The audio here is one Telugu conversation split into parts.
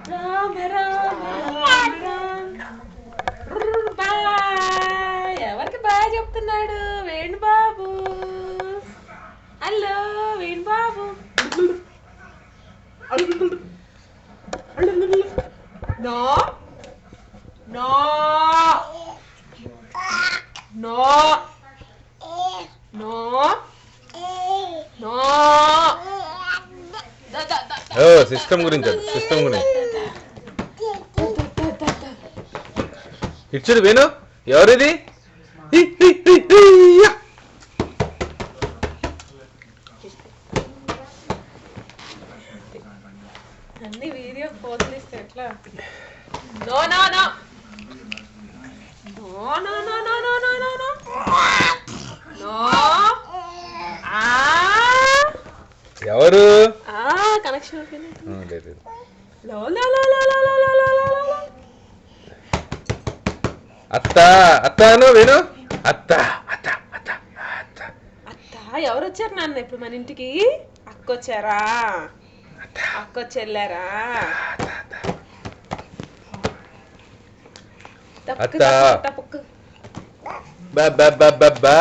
రామ్ రామ్ రామ్ రామ్. బాయ్. ఎవరికి బాయ్ చెప్తున్నాడు? Venu Babu. Hello Venu Babu. No no no no no. ఓ సిస్టమ్ గురించి సిస్టమ్ గురించి ఇచ్చుడు వేణు. ఎవరిది? అన్ని వీడియో పోజులు ఇస్తే ఎట్లా? No no no no no no no no no no no no. ఎవరు? కనెక్షన్ అయిపోయింది. లేదు. లో లో లో లో లో లో లో లో లో. అత్త అత్తను వేణు. అత్త అత్త అత్త అత్త అత్త ఎవరు వచ్చారు నాన్న ఇప్పుడు మన ఇంటికి? అక్కొచ్చారా? అక్కొచ్చెళ్ళారా? అత్త బా బా బా బా బా.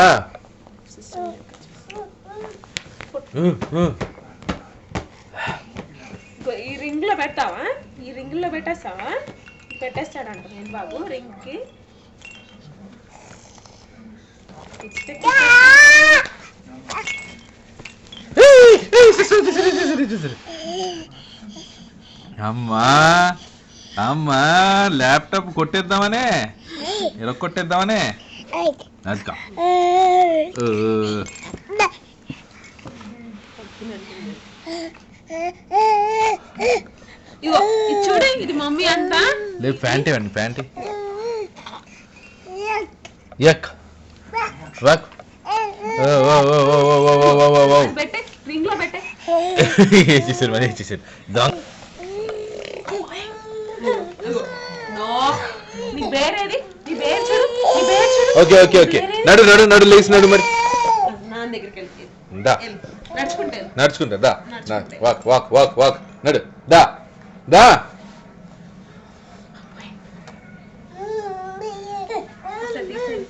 ఈ రింగ్ లో పెట్టావా? ఈ రింగ్ లో పెట్టేస్తావా? పెట్టేస్తాడంట నేను బాబు రింగ్ కి. అమ్మా అమ్మా ల్యాప్టాప్ కొట్టేద్దామనే కొట్టేద్దామనే అదికా. ఇగో ఇది చూడు, ఇది మమ్మీ అంట. లేదు ప్యాంట్ ఇవ్వండి, ప్యాంట్ యక్ రక్. పెట్టే రింగ్ లో పెట్టే. వేసేసారు మరి వేసేసారు. నీ బేరేది? నీ బేర్ చూడు, నీ బేర్ చూడు. Okay okay okay. నడు నడు నడు లేచి నడు మరి. నాన్న దగ్గరికి వెళ్తే దా నడుచుకుంటా దా. వాక్ వాక్ వాక్ వాక్ నడు దా దా. తీసేది.